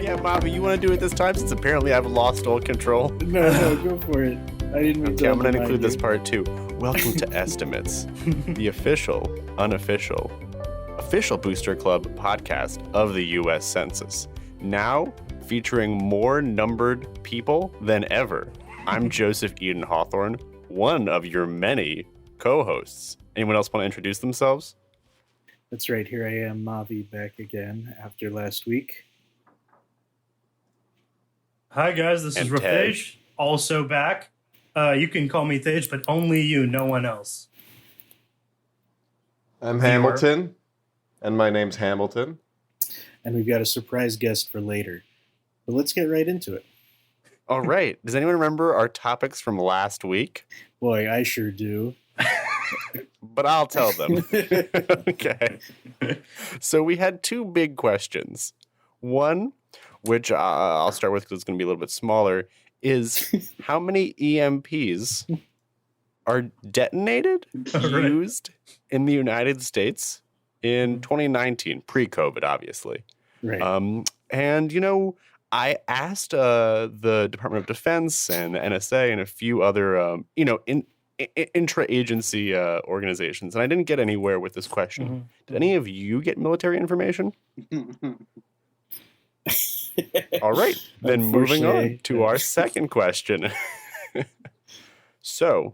Yeah, Mavi, you want to do it this time since apparently I've lost all control? No, go for it. I didn't mean Okay, I'm going to include this part too. Welcome to Estimates, the official, unofficial, official Booster Club podcast of the U.S. Census. Now featuring more numbered people than ever. I'm Joseph Eden Hawthorne, one of your many co-hosts. Anyone else want to introduce themselves? That's right. Here I am, Mavi, back again after last week. Hi guys, this is Tej, also back. You can call me Tej, but only you, no one else. I'm Hamilton, and my name's Hamilton. And we've got a surprise guest for later. But let's get right into it. All right. Does anyone remember our topics from last week? Boy, I sure do. But I'll tell them. Okay. So we had two big questions. One, which I'll start with because it's going to be a little bit smaller, is how many EMPs are detonated, used in the United States in 2019, pre-COVID, obviously. Right. And, you know, I asked the Department of Defense and the NSA and a few other, intra-agency organizations, and I didn't get anywhere with this question. Mm-hmm. Did any of you get military information? All right, then moving on to our second question. So,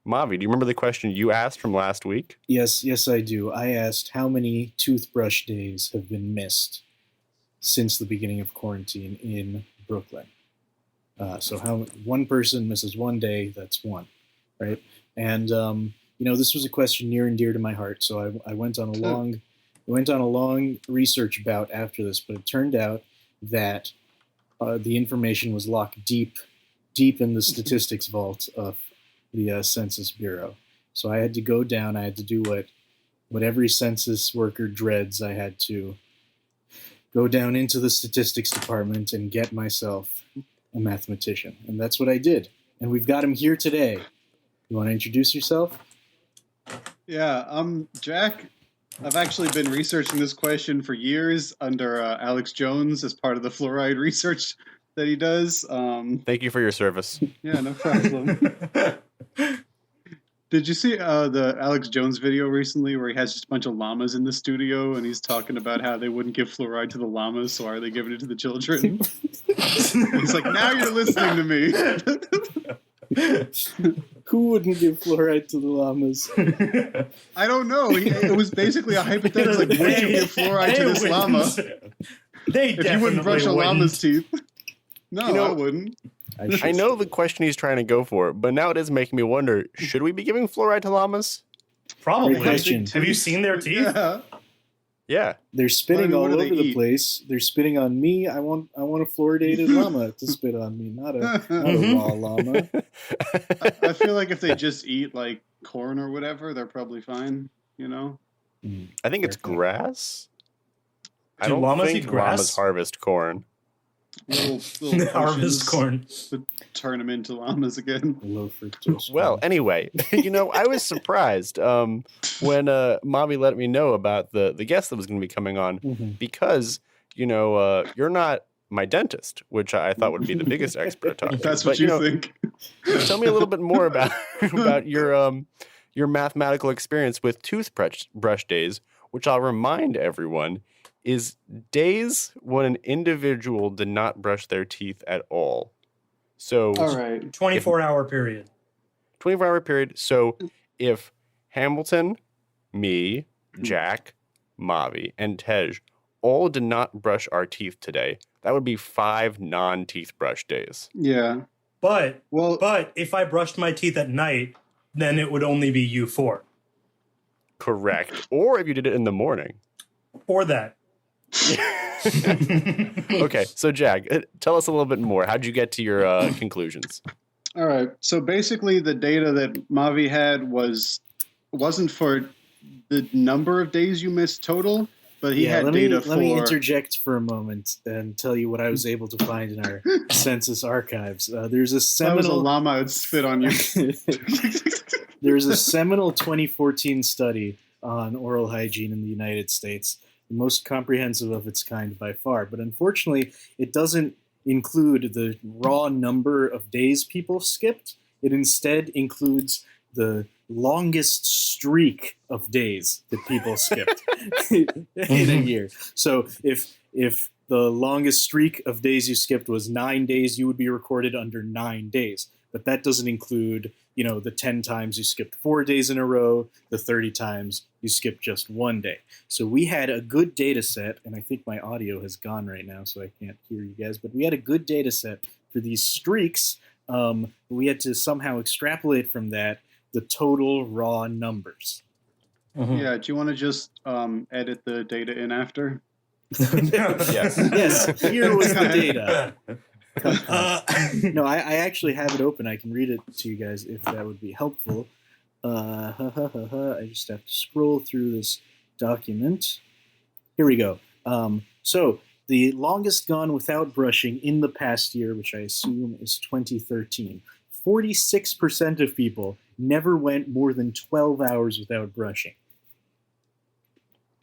Mavi, do you remember the question you asked from last week? Yes, I do. I asked how many toothbrush days have been missed since the beginning of quarantine in Brooklyn. So how one person misses one day, that's one, right? And, this was a question near and dear to my heart. So I went on a long research bout after this, but it turned out that the information was locked deep in the statistics vault of the Census Bureau. So I had to go down. I had to do what every census worker dreads. I had to go down into the statistics department and get myself a mathematician. And that's what I did. And we've got him here today. You want to introduce yourself? Yeah, I'm Jack. I've actually been researching this question for years under Alex Jones as part of the fluoride research that he does. Thank you for your service. Yeah, no problem. Did you see the Alex Jones video recently where he has just a bunch of llamas in the studio and he's talking about how they wouldn't give fluoride to the llamas, so why are they giving it to the children? He's like, now you're listening to me. Who wouldn't give fluoride to the llamas? I don't know. It was basically a hypothetical, like, would you give fluoride to this llama? If you wouldn't brush a llama's teeth. No, I wouldn't. I know the question he's trying to go for, but now it is making me wonder, should we be giving fluoride to llamas? Probably. Have you seen their teeth? Yeah. They're spitting all over the place. They're spitting on me. I want a fluoridated llama to spit on me, not a raw llama. I feel like if they just eat like corn or whatever, they're probably fine, you know? I think it's grass. I don't llamas think eat grass? llamas harvest corn. Little harvest corn. Would turn them into llamas again. Low fructose. Well, anyway, I was surprised when Mavi let me know about the guest that was going to be coming on because, you're not my dentist, which I thought would be the biggest expert topic. That's what you think. Tell me a little bit more about your mathematical experience with toothbrush days, which I'll remind everyone is days when an individual did not brush their teeth at all. So, all right. 24-hour period. 24-hour period. So if Hamilton, me, Jack, Mavi, and Tej all did not brush our teeth today, that would be 5 non-teeth brush days. Yeah. But if I brushed my teeth at night, then it would only be you 4. Correct. Or if you did it in the morning. Or that. Okay, so Jack, tell us a little bit more. How'd you get to your conclusions? All right. So basically, the data that Mavi had wasn't for the number of days you missed total, but he had data for... Let me interject for a moment and tell you what I was able to find in our census archives. There's a seminal... That was a llama I'd spit on you. There's a seminal 2014 study on oral hygiene in the United States the most comprehensive of its kind by far. But unfortunately, it doesn't include the raw number of days people skipped. It instead includes the longest streak of days that people skipped in a year. So if the longest streak of days you skipped was 9 days, you would be recorded under 9 days. But that doesn't include, the 10 times you skipped 4 days in a row, the 30 times you skipped just 1 day. So we had a good data set, and I think my audio has gone right now, so I can't hear you guys, but we had a good data set for these streaks. We had to somehow extrapolate from that the total raw numbers. Mm-hmm. Yeah, do you want to just edit the data in after? Yes. Yes, here was the data. No, I actually have it open. I can read it to you guys if that would be helpful. I just have to scroll through this document. Here we go. So the longest gone without brushing in the past year, which I assume is 2013, 46% of people never went more than 12 hours without brushing.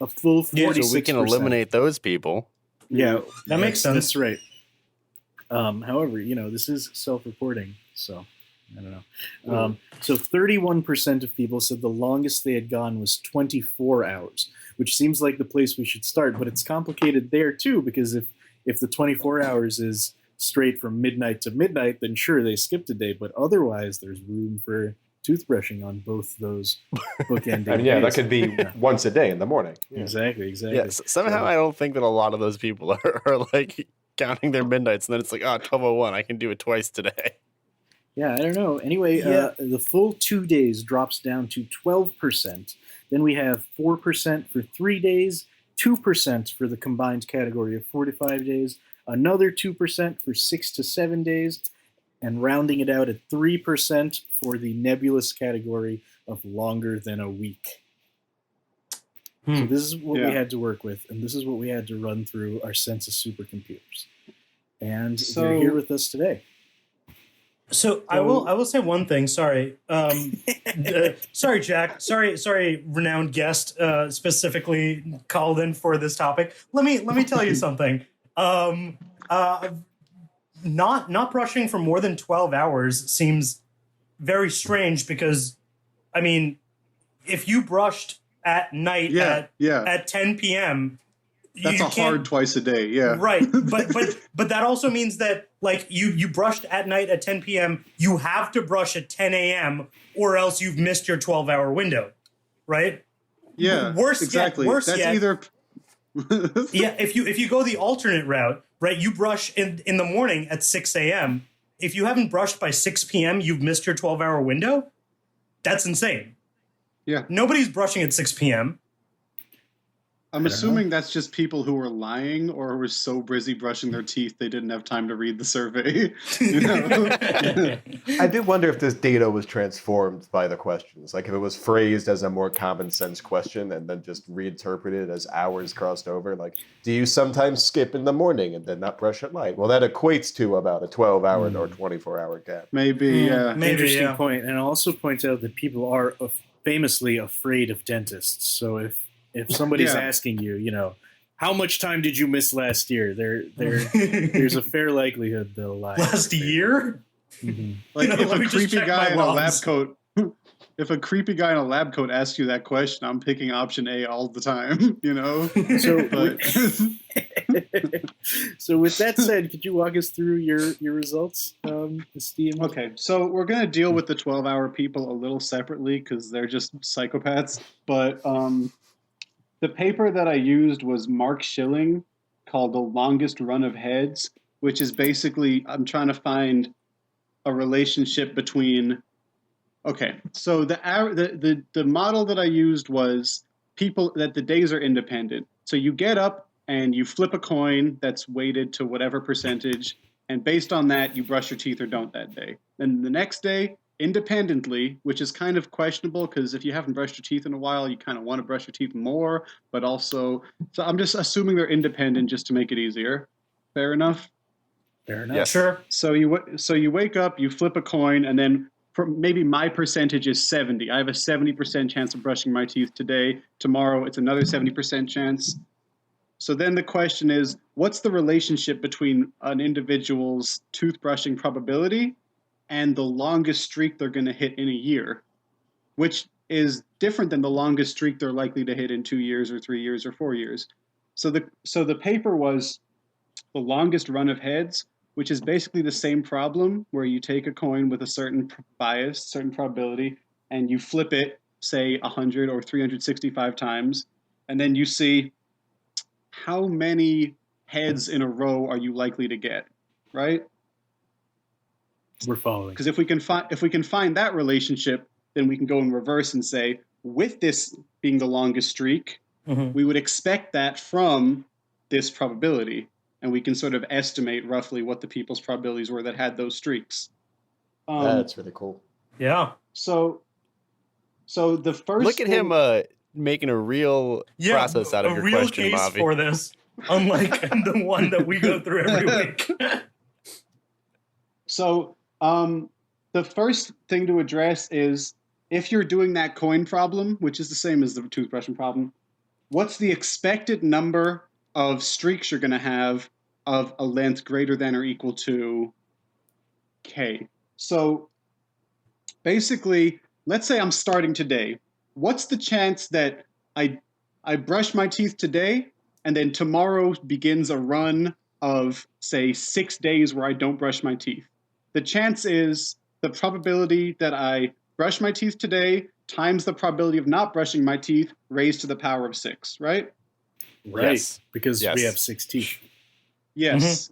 A full 46%. So we can eliminate those people. Yeah, that makes sense. That's right. However, this is self-reporting, so I don't know. So 31% of people said the longest they had gone was 24 hours, which seems like the place we should start, but it's complicated there too, because if the 24 hours is straight from midnight to midnight, then sure, they skipped a day, but otherwise there's room for toothbrushing on both those bookending days. That could be once a day in the morning. Yeah. Exactly. Yes, somehow I don't think that a lot of those people are like counting their midnights, and then it's like, 12:01, I can do it twice today. Yeah, I don't know. Anyway, the full 2 days drops down to 12%. Then we have 4% for 3 days, 2% for the combined category of 4 to 5 days, another 2% for 6 to 7 days, and rounding it out at 3% for the nebulous category of longer than a week. So this is what we had to work with, and this is what we had to run through our Census supercomputers. And they're here with us today. So I will say one thing. Sorry, sorry, Jack. Sorry, renowned guest, specifically called in for this topic. Let me tell you something. Not brushing for more than 12 hours seems very strange because, I mean, if you brushed at night at 10 p.m. That's hard twice a day, yeah. Right, but that also means that like you brushed at night at 10 p.m. You have to brush at 10 a.m. or else you've missed your 12-hour window, right? Yeah, exactly. Worse That's yet, either. Yeah, if you go the alternate route, right? You brush in the morning at 6 a.m. If you haven't brushed by 6 p.m., you've missed your 12-hour window. That's insane. Yeah, nobody's brushing at 6 p.m. I'm assuming that's just people who were lying or were so busy brushing their teeth they didn't have time to read the survey. I did wonder if this data was transformed by the questions. Like if it was phrased as a more common sense question and then just reinterpreted as hours crossed over. Like, do you sometimes skip in the morning and then not brush at night? Well, that equates to about a 12-hour or 24-hour gap. Maybe, Interesting point. And I'll also point out that people are famously afraid of dentists. So if somebody's asking you, how much time did you miss last year? There's a fair likelihood they'll lie. Last year? Mm-hmm. Like if a creepy guy in a lab coat, asks you that question, I'm picking option A all the time. So with that said, could you walk us through your results, Esteem? Okay, so we're gonna deal with the 12-hour people a little separately because they're just psychopaths, but the paper that I used was Mark Schilling called The Longest Run of Heads, which is basically, I'm trying to find a relationship between, so the model that I used was people that the days are independent. So you get up and you flip a coin that's weighted to whatever percentage, and based on that, you brush your teeth or don't that day. Then the next day, independently, which is kind of questionable because if you haven't brushed your teeth in a while, you kind of want to brush your teeth more, but also, so I'm just assuming they're independent just to make it easier. Fair enough? Fair enough. Yes. Sure. So you wake up, you flip a coin, and then maybe my percentage is 70. I have a 70% chance of brushing my teeth today. Tomorrow, it's another 70% chance. So then the question is, what's the relationship between an individual's toothbrushing probability and the longest streak they're going to hit in a year, which is different than the longest streak they're likely to hit in 2 years or 3 years or 4 years. So the paper was the longest run of heads, which is basically the same problem where you take a coin with a certain bias, certain probability, and you flip it, say 100 or 365 times, and then you see how many heads in a row are you likely to get, right? We're following. Because if we can find that relationship, then we can go in reverse and say, with this being the longest streak, we would expect that from this probability, and we can sort of estimate roughly what the people's probabilities were that had those streaks. That's really cool. Yeah. So the first Look at him making a real process out of your real question, case Mavi. for this, unlike the one that we go through every week. So the first thing to address is, if you're doing that coin problem, which is the same as the toothbrushing problem, what's the expected number of streaks you're going to have of a length greater than or equal to K? So basically, let's say I'm starting today. What's the chance that I brush my teeth today and then tomorrow begins a run of, say, 6 days where I don't brush my teeth? The chance is the probability that I brush my teeth today times the probability of not brushing my teeth raised to the power of 6, right? Right. Yes. Because Yes. we have 6 teeth. Yes.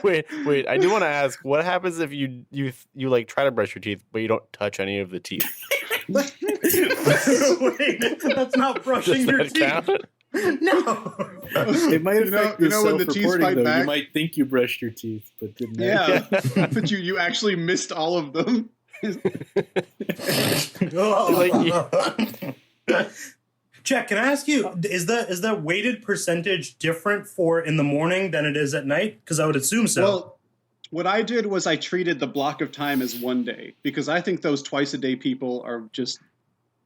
Wait, I do want to ask, what happens if you like try to brush your teeth, but you don't touch any of the teeth? Wait, that's not brushing your Does that teeth. count? No. It might affect the when the teeth self-reporting, fight though. back? You might think you brushed your teeth, but didn't. Yeah, but you actually missed all of them. Jack, can I ask you, is the weighted percentage different for in the morning than it is at night? Because I would assume so. Well, what I did was I treated the block of time as 1 day, because I think those twice-a-day people are just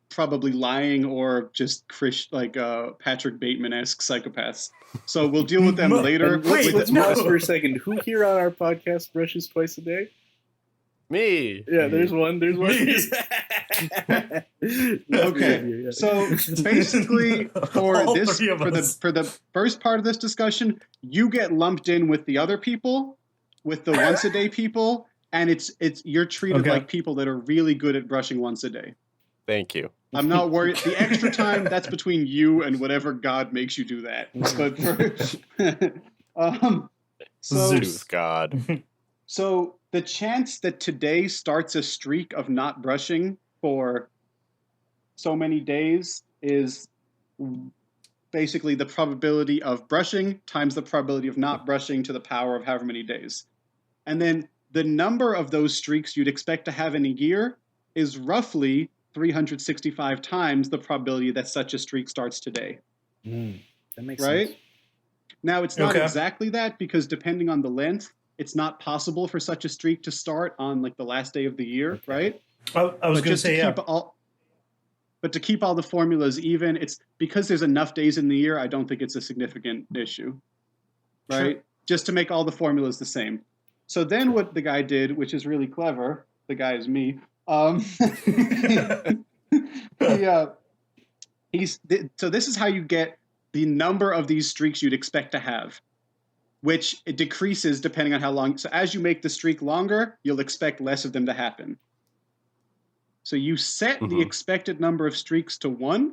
probably lying or just Patrick Bateman-esque psychopaths. So we'll deal with them later. And let's Wait, pause for a second. Who here on our podcast brushes twice a day? Me. Yeah, there's one. There's one. Okay, so basically for All this three of us. for the first part of this discussion, you get lumped in with the other people, with the once a day people, and it's you're treated Okay. like people that are really good at brushing once a day. Thank you. I'm not worried. The extra time, that's between you and whatever God makes you do that. But so Zeus God. So the chance that today starts a streak of not brushing for so many days is basically the probability of brushing times the probability of not brushing to the power of however many days. And then the number of those streaks you'd expect to have in a year is roughly 365 times the probability that such a streak starts today. That makes Right? sense. Now, it's not Okay. exactly that, because depending on the length, it's not possible for such a streak to start on like the last day of the year, right? I was But going to just say, yeah. But to keep all the formulas even, it's because there's enough days in the year, I don't think it's a significant issue, right? Sure. Just to make all the formulas the same. So then what the guy did, which is really clever, the guy is me, so this is how you get the number of these streaks you'd expect to have, which it decreases depending on how long. So as you make the streak longer, you'll expect less of them to happen. So you set the expected number of streaks to 1,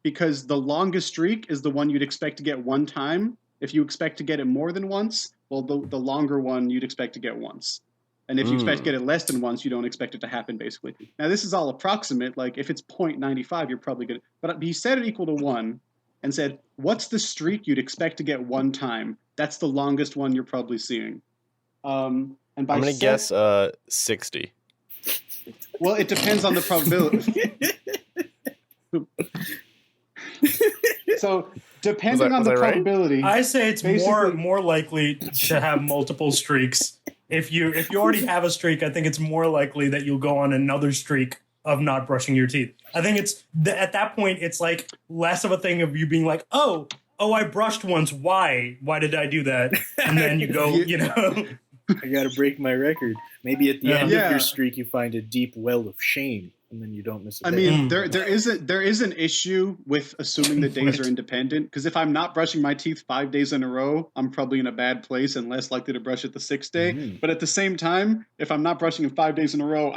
because the longest streak is the one you'd expect to get one time. If you expect to get it more than once, well, the longer one you'd expect to get once. And if you expect to get it less than once, you don't expect it to happen, basically. Now, this is all approximate. Like, if it's 0.95, you're probably good. But he set it equal to 1 and said, what's the streak you'd expect to get one time? That's the longest one you're probably seeing. And by I'm going to guess 60. Well, it depends on the probability. So, depending on the was I right? probability, I say it's Basically- more likely to have multiple streaks. If you already have a streak, I think it's more likely that you'll go on another streak of not brushing your teeth. I think it's at that point, it's like less of a thing of you being like, oh, I brushed once. Why did I do that? And then you go, you know, I got to break my record. Maybe at the end Yeah. of your streak, you find a deep well of shame, and then you don't miss a I day. mean, there is an issue with assuming that days are independent, because if I'm not brushing my teeth 5 days in a row, I'm probably in a bad place and less likely to brush it the 6th day. But at the same time, if I'm not brushing them 5 days in a row,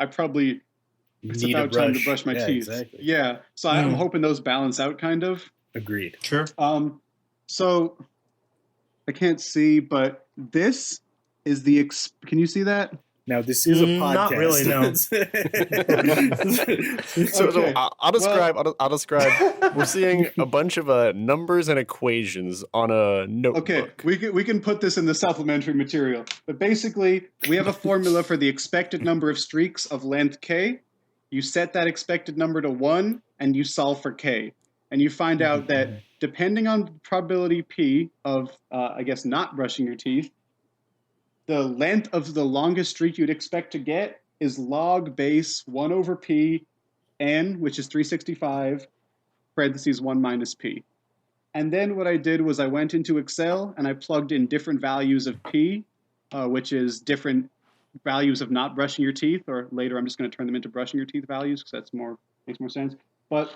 it's Need a about time to brush my teeth. Exactly. Yeah, so I'm hoping those balance out kind of. Agreed. sure. So I can't see, but this is the can you see that? Now, this is a podcast. Not really, no. So Okay. I'll describe. I'll describe. We're seeing a bunch of numbers and equations on a notebook. Okay, we can put this in the supplementary material. But basically, we have a formula for the expected number of streaks of length k. You set that expected number to 1, and you solve for k. And you find out that depending on probability p of, I guess, not brushing your teeth, the length of the longest streak you'd expect to get is log base 1 over p n, which is 365, parentheses 1 minus p. And then what I did was I went into Excel and I plugged in different values of p, which is different values of not brushing your teeth, or later I'm just going to turn them into brushing your teeth values because makes more sense. But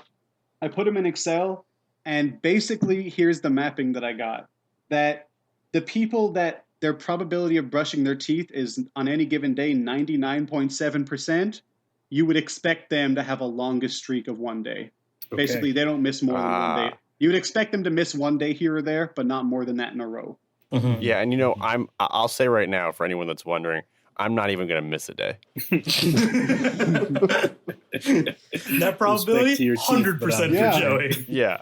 I put them in Excel, and basically here's the mapping that I got. That the people that their probability of brushing their teeth is on any given day 99.7%, you would expect them to have a longest streak of 1 day. Okay. Basically, they don't miss more than 1 day. You would expect them to miss 1 day here or there, but not more than that in a row. Yeah, and I'll say right now for anyone that's wondering, I'm not even gonna miss a day. That probability, 100% for Yeah. Joey. Yeah.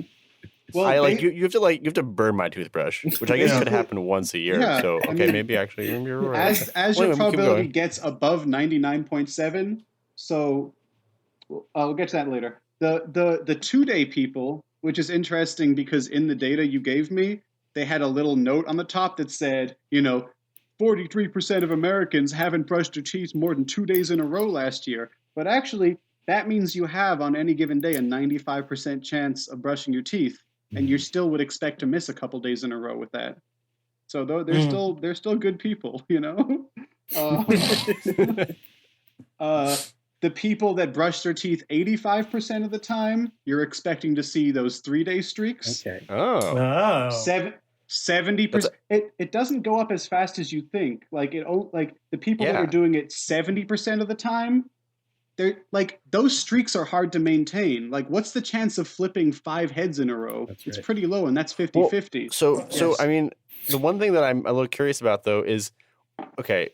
Well, you have to burn my toothbrush, which I guess could happen once a year. Yeah, So I okay, mean, maybe you're right. as Wait, your keep probability going. gets above 99.7, so I'll get to that later. The 2 day people, which is interesting because in the data you gave me, they had a little note on the top that said, 43% of Americans haven't brushed their teeth more than 2 days in a row last year. But actually, that means you have on any given day a 95% chance of brushing your teeth, and you still would expect to miss a couple days in a row with that. So they're still good people, The people that brush their teeth 85% of the time, you're expecting to see those 3 day streaks. Okay. Oh. 70%. It doesn't go up as fast as you think. Like the people that are doing it 70% of the time, they're like those streaks are hard to maintain. Like, what's the chance of flipping 5 heads in a row? It's pretty low, and that's 50-50. So I mean, the one thing that I'm a little curious about though is, okay,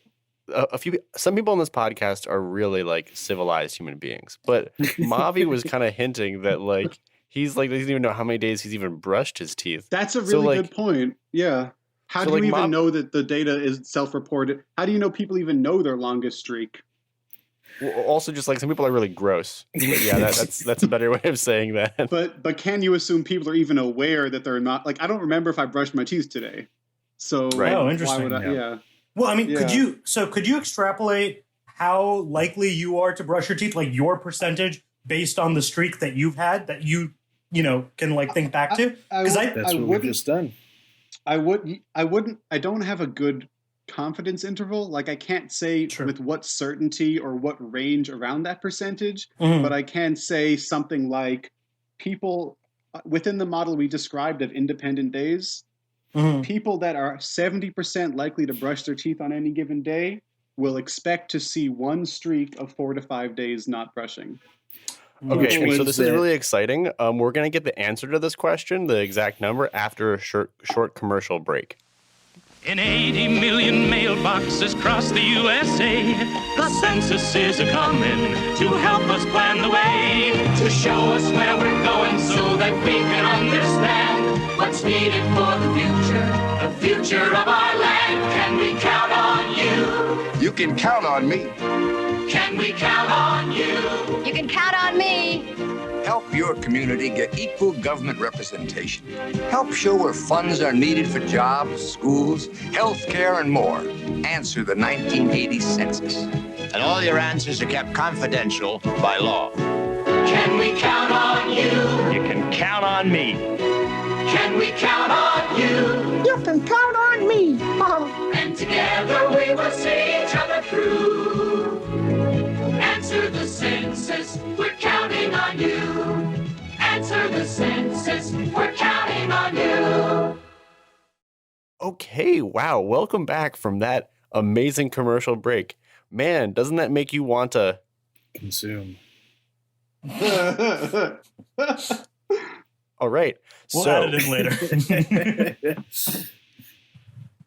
some people on this podcast are really like civilized human beings, but Mavi was kind of hinting that like he's like doesn't even know how many days he's even brushed his teeth. That's a really good point. Yeah. How do you even know that the data is self-reported? How do you know people even know their longest streak? Well, also, just like some people are really gross. But yeah, that's a better way of saying that. But can you assume people are even aware that they're not? Like, I don't remember if I brushed my teeth today. So Oh, interesting. Why would I? Yeah. Well, I mean, could you extrapolate how likely you are to brush your teeth, like your percentage based on the streak that you've had that you can like think back to? Because That's what we've just done. I wouldn't. I don't have a good confidence interval. Like, I can't say with what certainty or what range around that percentage, but I can say something like people within the model we described of independent days, people that are 70% likely to brush their teeth on any given day will expect to see one streak of 4 to 5 days not brushing. Okay, so this is really exciting. We're going to get the answer to this question, the exact number, after a short commercial break. In 80 million mailboxes across the USA, the census is a-comin' to help us plan the way, to show us where we're going so that we can understand what's needed for the future of our land. Can we count on you? You can count on me. Can we count on you? You can count on me. help your community get equal government representation. Help show where funds are needed for jobs, schools, health care, and more. Answer the 1980 census. And all your answers are kept confidential by law. Can we count on you? You can count on me. Can we count on you? You can count on me. And together we will see each other through. Answer the census, we're counting on you. Answer the census, we're counting on you. Okay, wow. Welcome back from that amazing commercial break. Man, doesn't that make you want to Consume. All right. We'll add it in later.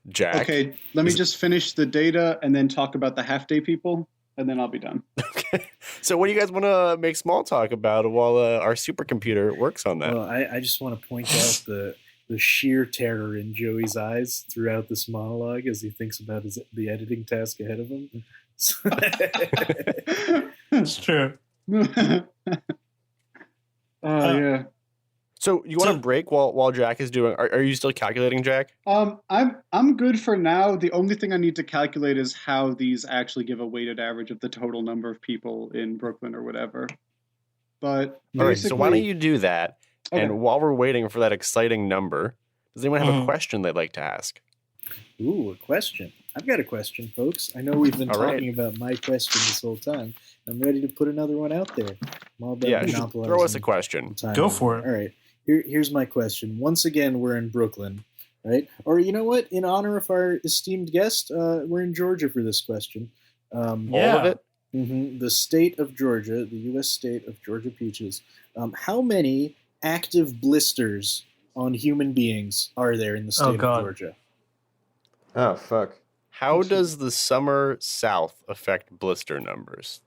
Jack. Okay, let me just finish the data and then talk about the half-day people, and then I'll be done. Okay. So what do you guys want to make small talk about while our supercomputer works on that? Well, I just want to point out the sheer terror in Joey's eyes throughout this monologue as he thinks about the editing task ahead of him. It's true. Yeah. So you want to break while Jack is doing? Are you still calculating, Jack? I'm good for now. The only thing I need to calculate is how these actually give a weighted average of the total number of people in Brooklyn or whatever. But all right. So why don't you do that? Okay. And while we're waiting for that exciting number, does anyone have a question they'd like to ask? Ooh, a question. I've got a question, folks. I know we've been talking about my question this whole time. I'm ready to put another one out there. I'm all about monopolizing throw us a question. Go for it. All right. Here's my question. Once again, we're in Brooklyn, right? Or you know what? In honor of our esteemed guest, we're in Georgia for this question. All of it? Mm-hmm. The state of Georgia, the U.S. state of Georgia Peaches. How many active blisters on human beings are there in the state of Georgia? Oh, fuck. How does the summer south affect blister numbers?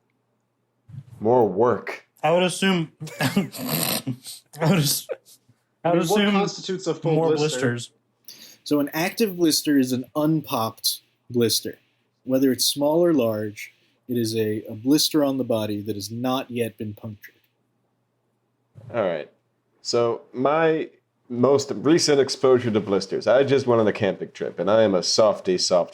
More work. I would assume. What constitutes a full more blister? blisters. So an active blister is an unpopped blister. Whether it's small or large, it is a blister on the body that has not yet been punctured. All right. So my most recent exposure to blisters, I just went on a camping trip, and I am a soft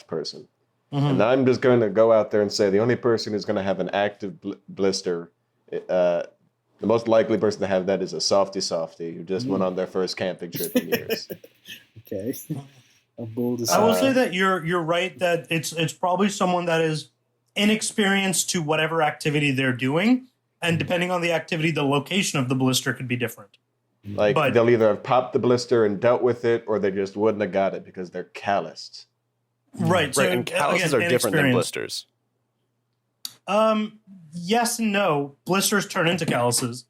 person. Mm-hmm. And I'm just going to go out there and say the only person who's going to have an active blister, the most likely person to have that is a softy who just went on their first camping trip in years. Okay. A bold I will say that you're right that it's probably someone that is inexperienced to whatever activity they're doing, and depending on the activity, the location of the blister could be different. Like they'll either have popped the blister and dealt with it, or they just wouldn't have got it because they're calloused. Right. So and calluses are different than blisters. Yes and no. Blisters turn into calluses.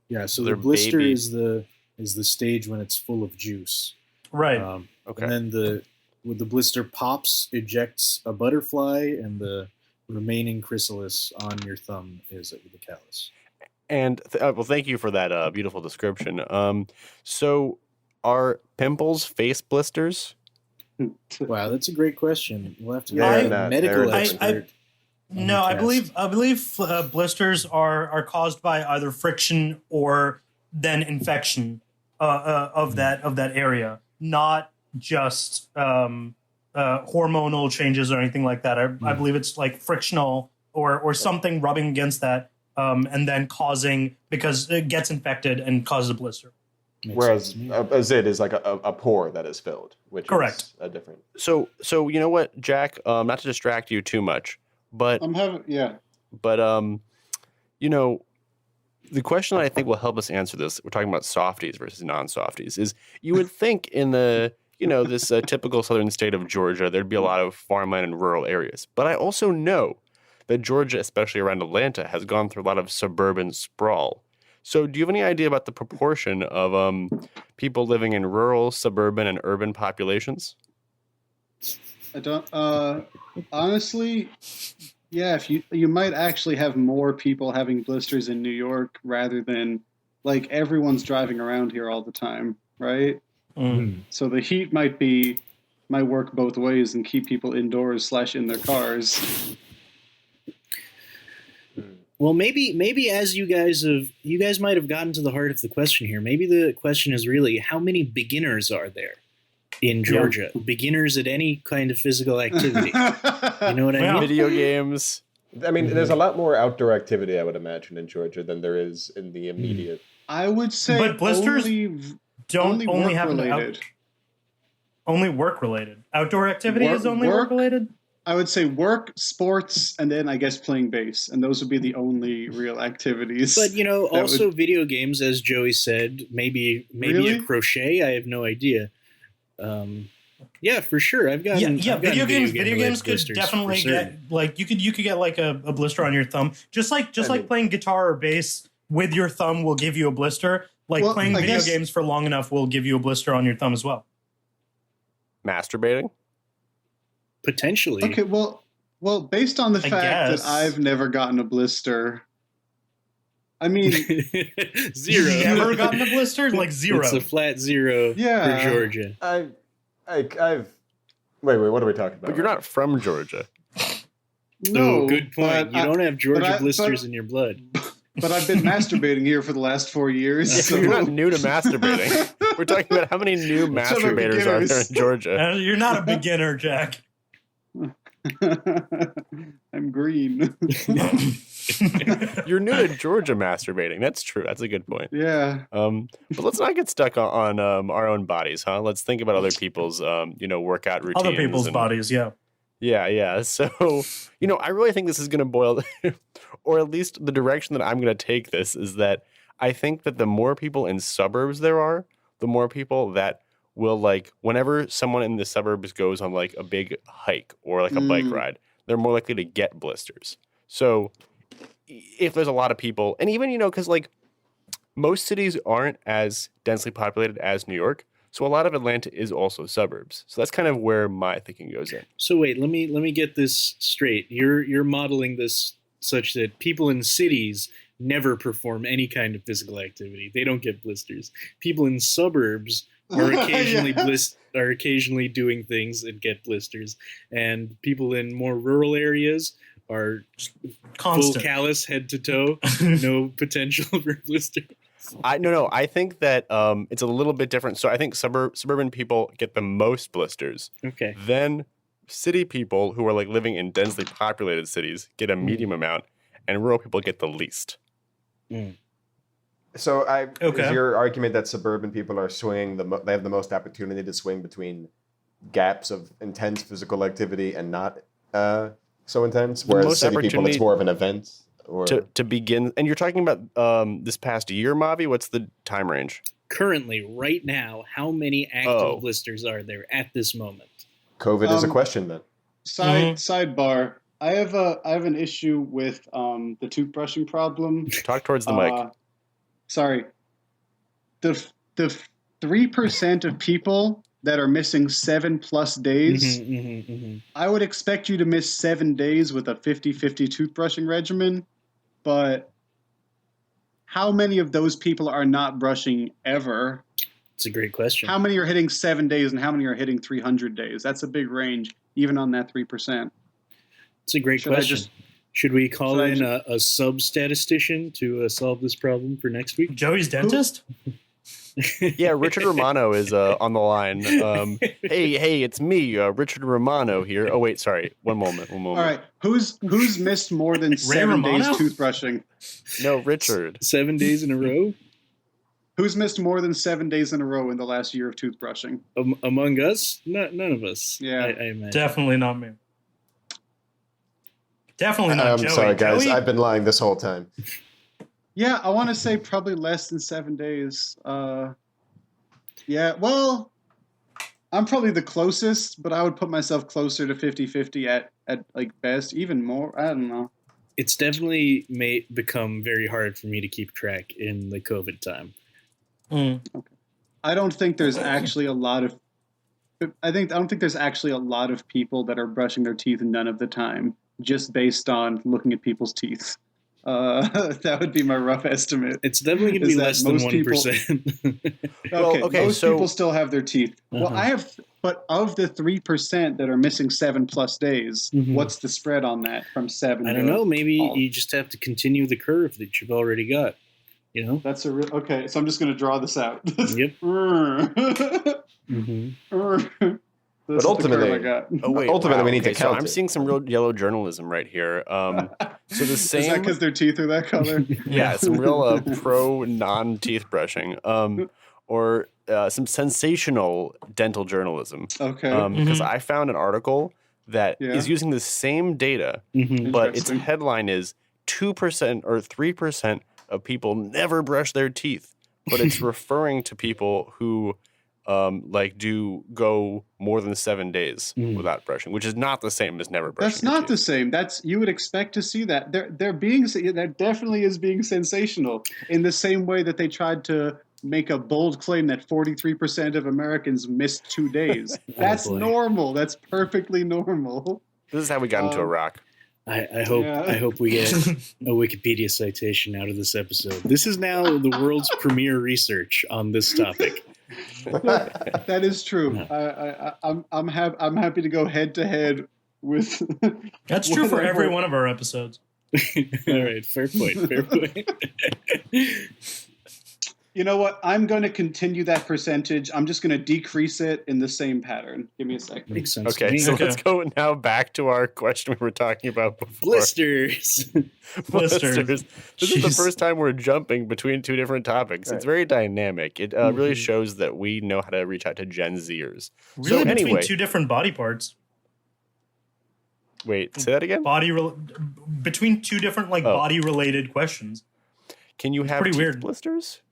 Yeah, so the blister is the stage when it's full of juice. Right. Okay. And then when the blister pops, ejects a butterfly, and the remaining chrysalis on your thumb is the callus. And well, thank you for that beautiful description. So are pimples face blisters? Wow, that's a great question. We'll have to get a medical expert. No, I believe blisters are caused by either friction or then infection of that area, not just hormonal changes or anything like that. I believe it's like frictional or something rubbing against that, and then causing, because it gets infected and causes a blister. Whereas a zit is like a pore that is filled, which correct. Is a different. So you know what, Jack? Not to distract you too much, but you know, the question that I think will help us answer this, we're talking about softies versus non-softies, is you would think in the this typical southern state of Georgia, there'd be a lot of farmland and rural areas. But I also know that Georgia, especially around Atlanta, has gone through a lot of suburban sprawl. So do you have any idea about the proportion of people living in rural, suburban, and urban populations? I don't. Honestly, yeah. If you might actually have more people having blisters in New York rather than like everyone's driving around here all the time, right? Mm. So the heat might work both ways and keep people indoors / in their cars. Well, maybe as you guys might have gotten to the heart of the question here. Maybe the question is really how many beginners are there in Georgia? Yeah. Beginners at any kind of physical activity. You know what I mean? Video games. I mean, there's a lot more outdoor activity, I would imagine, in Georgia than there is in the immediate. I would say, but blisters only have only work related. Outdoor activity is only work related. I would say work, sports, and then I guess playing bass, and those would be the only real activities. But also video games, as Joey said, maybe really? A crochet. I have no idea. Yeah, for sure. I've got video games could definitely get you could get like a blister on your thumb. Just like playing guitar or bass with your thumb will give you a blister. Playing video games for long enough will give you a blister on your thumb as well. Masturbating? Potentially. Okay, well, based on the fact that I've never gotten a blister, I mean, zero. Never gotten a blister? Like zero. It's a flat zero for Georgia. I've wait, what are we talking about? But you're not from Georgia. No, good point. You don't have Georgia blisters in your blood. But I've been masturbating here for the last 4 years. Yeah, so you're not new to masturbating. We're talking about how many new masturbators are there in Georgia. You're not a beginner, Jack. I'm green. You're new to Georgia masturbating. That's true. That's a good point. Yeah. But let's not get stuck on our own bodies, huh? Let's think about other people's workout routines. Other people's bodies, yeah. Yeah. So, I really think this is going to boil, or at least the direction that I'm going to take this is that I think that the more people in suburbs there are, the more people that will whenever someone in the suburbs goes on a big hike or a bike ride, they're more likely to get blisters. So if there's a lot of people, and even, because most cities aren't as densely populated as New York. So a lot of Atlanta is also suburbs. So that's kind of where my thinking goes in. So wait, let me get this straight. You're modeling this such that people in cities never perform any kind of physical activity. They don't get blisters. People in suburbs are occasionally are occasionally doing things and get blisters. And people in more rural areas are full callus head to toe, no potential for blisters. No. I think that it's a little bit different. So I think suburban people get the most blisters. Okay. Then city people who are living in densely populated cities get a medium amount, and rural people get the least. Mm. So is your argument that suburban people are swinging they have the most opportunity to swing between gaps of intense physical activity and not so intense, whereas city people it's more of an event? Or... To begin, and you're talking about this past year, Mavi? What's the time range? Currently, right now, how many active blisters are there at this moment? COVID is a question then. Sidebar. I have an issue with the toothbrushing problem. Talk towards the mic. Sorry. The 3% of people that are missing 7+ days, I would expect you to miss 7 days with a 50-50 toothbrushing regimen, but how many of those people are not brushing ever? It's a great question. How many are hitting 7 days and how many are hitting 300 days? That's a big range, even on that 3%. It's a great question. Should we call in a sub-statistician to solve this problem for next week? Joey's dentist? Yeah, Richard Romano is on the line. Hey, it's me, Richard Romano here. Oh, wait, sorry. One moment. All right. Who's missed more than 7 days toothbrushing? No, Richard. 7 days in a row? Who's missed more than 7 days in a row in the last year of toothbrushing? Among us? None of us. Yeah. I imagine. Definitely not me. Definitely not Joey. I'm sorry, guys. Joey? I've been lying this whole time. Yeah, I want to say probably less than 7 days. Yeah, well, I'm probably the closest, but I would put myself closer to 50-50 at best, even more. I don't know. It's definitely may become very hard for me to keep track in the COVID time. Okay. I don't think there's actually a lot of. I don't think there's actually a lot of people that are brushing their teeth none of the time, just based on looking at people's teeth. That would be my rough estimate. It's definitely going to be less than 1%. Most people still have their teeth. Well, But of the 3% that are missing 7+ days, Mhm. what's the spread on that from 7? I don't know. Maybe you just have to continue the curve that you've already got. You know? That's okay. So I'm just going to draw this out. Yep. Mm-hmm. But ultimately, ultimately, we need to count. I'm seeing some real yellow journalism right here. So the same. Is that because their teeth are that color? Yeah, some real pro non-teeth brushing, or some sensational dental journalism. Okay. Because I found an article that is using the same data, but its headline is 2% or 3% of people never brush their teeth, but it's referring to people who do go more than 7 days without brushing, which is not the same as never brushing. That's not the same. You would expect to see that. That definitely is being sensational in the same way that they tried to make a bold claim that 43% of Americans missed 2 days. That's normal. That's perfectly normal. This is how we got into Iraq. I hope we get a Wikipedia citation out of this episode. This is now the world's premier research on this topic. That is true. I'm happy to go head to head with. That's true for every one of our episodes. All right, fair point. Fair point. You know what? I'm going to continue that percentage. I'm just going to decrease it in the same pattern. Give me a second. Makes sense. Okay, so let's go now back to our question we were talking about before. Blisters. Blisters. This is the first time we're jumping between two different topics. Right. It's very dynamic. It really shows that we know how to reach out to Gen Zers. Really, so between two different body parts. Wait, say that again? Between two different body-related questions. Can you have weird blisters?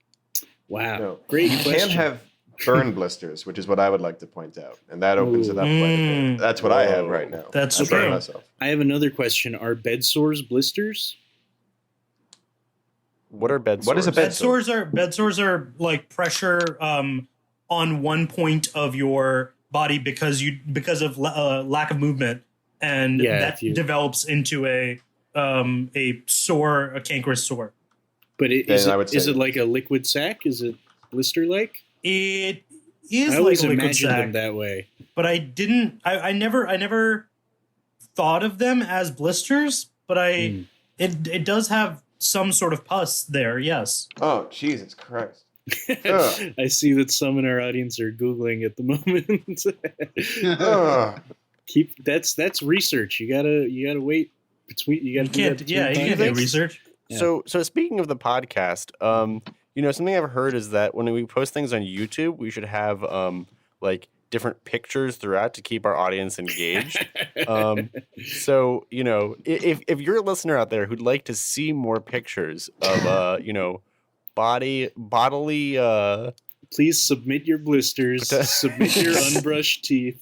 Wow. No. Great question. You can have burn blisters, which is what I would like to point out. And that opens it up quite a bit. That's what I have right now. That's true. Myself. I have another question. Are bed sores blisters? What are bed sores? What is a bed sore? Bed sores are like pressure on one point of your body because of lack of movement, and that develops into a cankerous sore. But is it like a liquid sac? Is it blister-like? It is. I always like a liquid imagined sac, them that way. But I didn't. I never thought of them as blisters. But it does have some sort of pus there. Yes. Oh, Jesus Christ! I see that some in our audience are Googling at the moment. That's research. You gotta wait between. You can't do research. Yeah. So speaking of the podcast, something I've heard is that when we post things on YouTube, we should have different pictures throughout to keep our audience engaged. So if you're a listener out there who'd like to see more pictures of bodily, please submit your blisters. Submit your unbrushed teeth.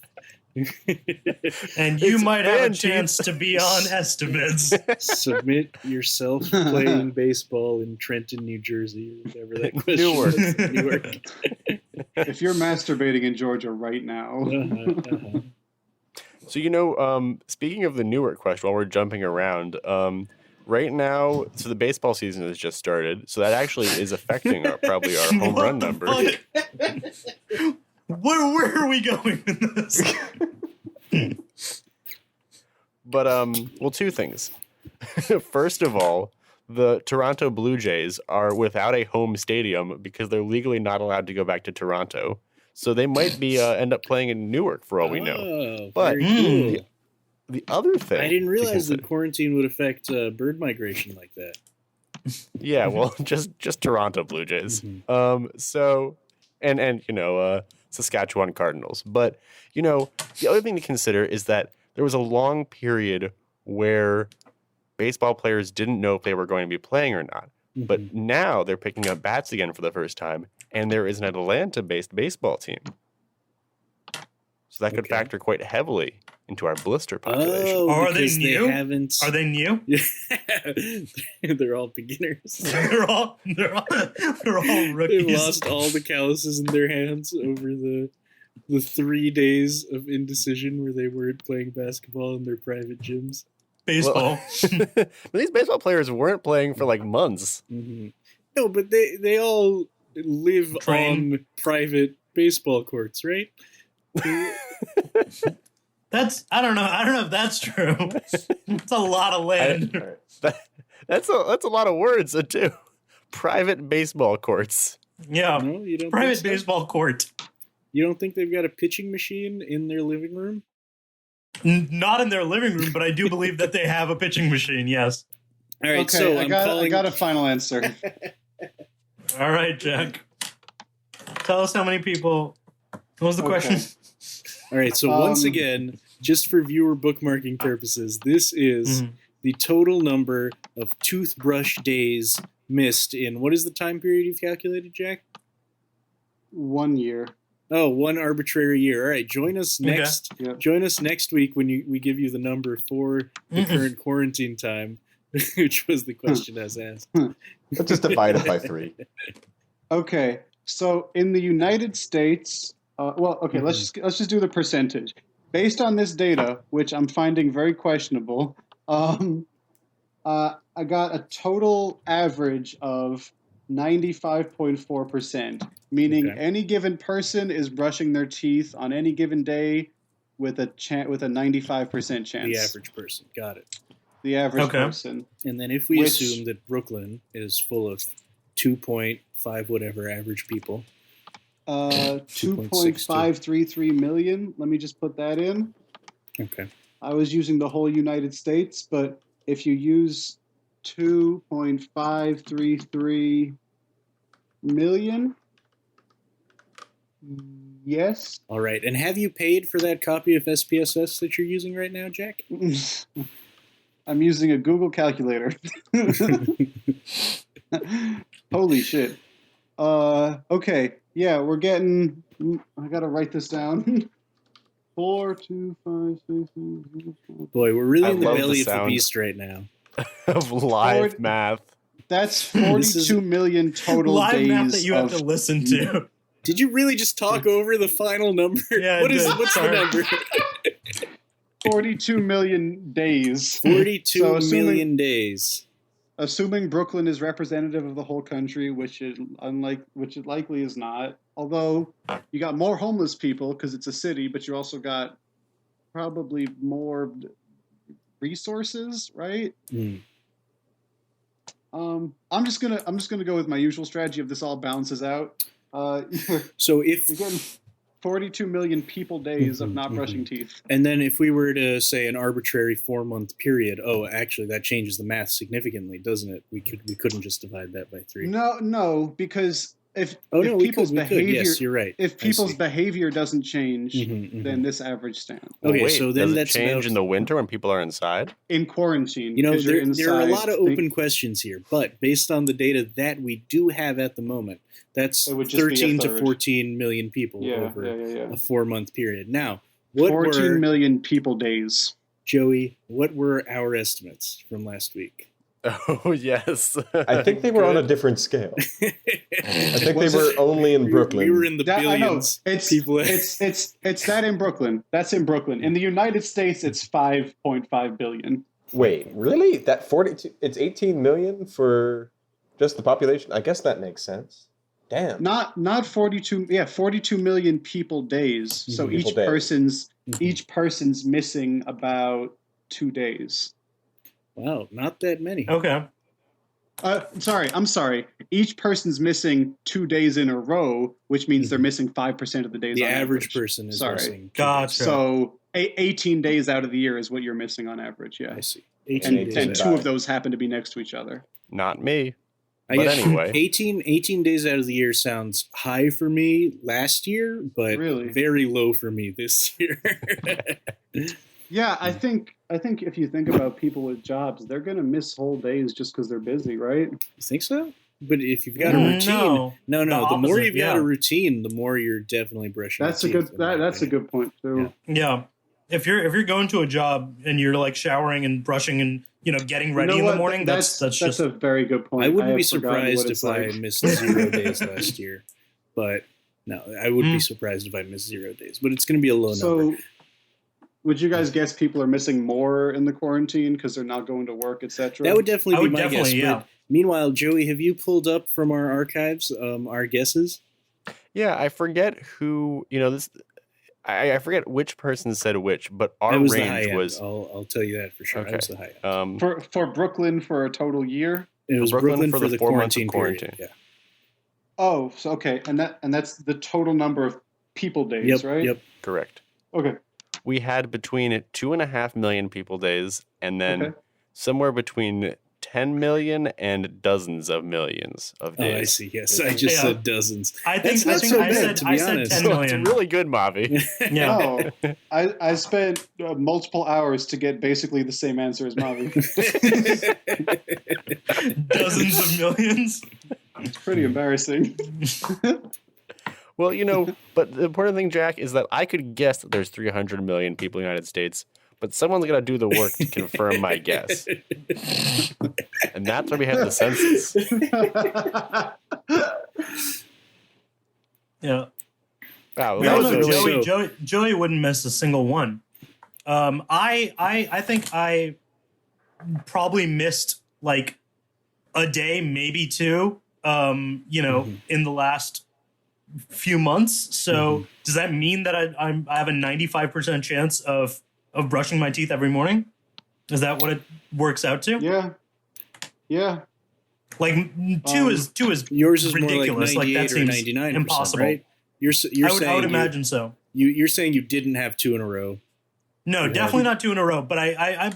And you might have a chance to be on estimates. Submit yourself playing baseball in Trenton, New Jersey, or whatever that question Newark. If you're masturbating in Georgia right now. So, speaking of the Newark question, while we're jumping around, right now, so the baseball season has just started, so that actually is affecting probably our home run number. Where are we going with this? But two things. First of all, the Toronto Blue Jays are without a home stadium because they're legally not allowed to go back to Toronto. So they might be end up playing in Newark for all we know. But cool. the other thing, I didn't realize that quarantine would affect bird migration like that. Yeah, well, just Toronto Blue Jays. And Saskatchewan Cardinals. But, the other thing to consider is that there was a long period where baseball players didn't know if they were going to be playing or not. Mm-hmm. But now they're picking up bats again for the first time, and there is an Atlanta-based baseball team. So that could factor quite heavly into our blister population. Oh, are they new? Are they new? They're all beginners. they're all rookies. They've lost all the calluses in their hands over the 3 days of indecision where they weren't playing basketball in their private gyms. Baseball. But these baseball players weren't playing for months. Mm-hmm. No, but they all live on private baseball courts, right? I don't know if that's true. It's a lot of land. That's a lot of words too. Private baseball courts. Yeah. No, you don't Private think so? baseball court. You don't think they've got a pitching machine in their living room? Not in their living room, but I do believe that they have a pitching machine. Yes. All right, Okay, so I got a final answer. All right, Jack. Tell us how many people. What was the question? All right, so once again, just for viewer bookmarking purposes, this is the total number of toothbrush days missed in, what is the time period you've calculated, Jack? 1 year. Oh, one arbitrary year. All right, join us next. Okay. Yep. Join us next week when we give you the number for the current quarantine time, which was the question as asked. Let's just divide it by 3. Okay, so in the United States, let's just do the percentage. Based on this data, which I'm finding very questionable, I got a total average of 95.4%, meaning any given person is brushing their teeth on any given day with a 95% chance. The average person. Got it. The average person. And then if we assume that Brooklyn is full of 2.5 whatever average people. 2.533 million. Let me just put that in. Okay. I was using the whole United States, but if you use 2.533 million, yes. All right. And have you paid for that copy of SPSS that you're using right now, Jack? I'm using a Google calculator. Holy shit. Okay. Yeah, we're getting. I gotta write this down. 4, 2, 5, 6, 7, 8. Boy, we're really in the belly of the beast right now. Of live math. That's 42 million total live days. math that you have to listen to. Did you really just talk over the final number? Yeah, what's the number? 42 million days. 42 million days. Assuming Brooklyn is representative of the whole country, which it likely is not. Although you got more homeless people because it's a city, but you also got probably more resources, right? I'm just gonna go with my usual strategy of this all balances out. So if you're getting 42 million people days of not brushing teeth. And then if we were to say an arbitrary 4-month period, actually that changes the math significantly, doesn't it? We couldn't just divide that by 3. No, because if people's behavior, yes, you're right. If people's behavior doesn't change, then this average stands. Okay, Wait, so then does that's it change in the winter when people are inside? In quarantine. You know, there are a lot of open questions here, but based on the data that we do have at the moment, that's 13 to 14 million people over a 4-month period. Now, 14 million people days. Joey, what were our estimates from last week? Oh, yes. I think they were on a different scale. I think they were only in Brooklyn. We were in the billions. I know. It's that in Brooklyn. That's in Brooklyn. In the United States, it's 5.5 billion. Wait, really? That 42? It's 18 million for just the population? I guess that makes sense. Damn. Not 42. Yeah, 42 million people days. So each person's missing about 2 days. Wow, not that many. Okay. I'm sorry. Each person's missing 2 days in a row, which means they're missing 5% of the days. The on average person is missing. Gotcha. So 18 days out of the year is what you're missing on average. Yeah, I see. And 2 of those happen to be next to each other. Not me. But anyway, 18 days out of the year sounds high for me last year, but very low for me this year. Yeah, I think if you think about people with jobs, they're going to miss whole days just because they're busy, right? You think so? But if you've got a routine, no. The more you've got a routine, the more you're definitely brushing. That's a good. That's a good point too. Yeah. If you're going to a job and you're like showering and brushing and getting ready in the morning, that's just a very good point. I wouldn't be surprised if I missed 0 days last year, but no, I would be surprised if I missed 0 days. But it's going to be a low number. Would you guys guess people are missing more in the quarantine because they're not going to work, etc.? That would definitely be my guess. Yeah. Meanwhile, Joey, have you pulled up from our archives our guesses? Yeah, I forget who. I forget which person said which, but our I was the high range end. was I'll tell you that for sure. I okay. was the high end. For Brooklyn for a total year. It was Brooklyn for the 4 months of quarantine quarantine. period. Yeah. Oh, so okay, and that's the total number of people days, right? Yep. correct. Okay. We had between 2.5 million people days, and then Okay. somewhere between 10 million and dozens of millions of Oh, I days. see. Yes, I just said dozens. I think That's not so I bad, said to be I said honest. 10 So million. it's really good, Mavi. Yeah. Oh, I spent multiple hours to get basically the same answer as Mavi. Dozens of millions. It's pretty embarrassing. Well, but the important thing, Jack, is that I could guess that there's 300 million people in the United States, but someone's got to do the work to confirm my guess. And that's why we have the census. Yeah. Wow, No, that was no, really... Joey wouldn't miss a single one. I think I probably missed like a day, maybe two, in the last few months. So does that mean that I have a 95% chance of brushing my teeth every morning? Is that what it works out to? Yeah. Like two is Yours is ridiculous. more like 98 that or seems 99%, impossible. right? You're I saying would imagine so. You're saying you didn't have two in a row. No, definitely not two in a row. But I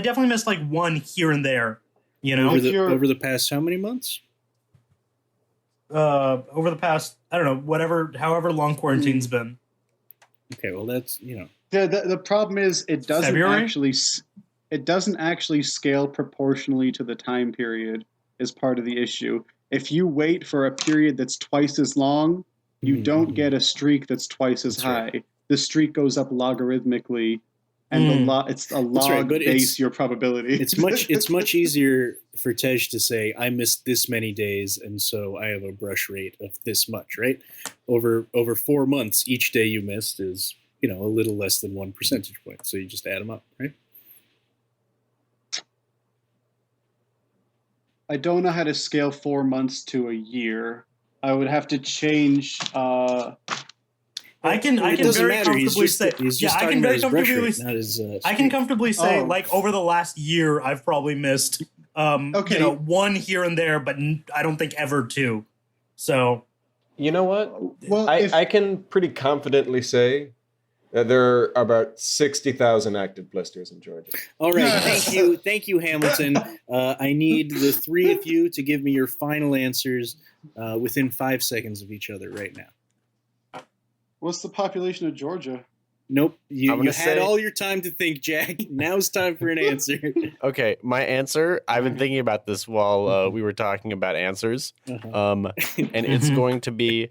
definitely missed like one here and there. Over the past how many months? Over the past, I don't know, however long quarantine's been. Okay, well that's The problem is it doesn't February? actually scale proportionally to the time period is part of the issue. If you wait for a period that's twice as long, you don't get a streak that's twice as high. Right. The streak goes up logarithmically, and it's a log base your probability. It's much easier for Tej to say I missed this many days, and so I have a brush rate of this much, right? Over 4 months, each day you missed is a little less than 1 percentage point. So you just add them up, right? I don't know how to scale 4 months to a year. I would have to change. I can very comfortably say. Yeah, I can very comfortably. I can comfortably say, like over the last year, I've probably missed, one here and there, but I don't think ever two. So, you know what? Well, I can pretty confidently say that there are about 60,000 active blisters in Georgia. All right, thank you, Hamilton. I need the three of you to give me your final answers within 5 seconds of each other right now. What's the population of Georgia? Nope, you had all your time to think, Jack. Now it's time for an answer. Okay, my answer, I've been thinking about this while we were talking about answers, and it's going to be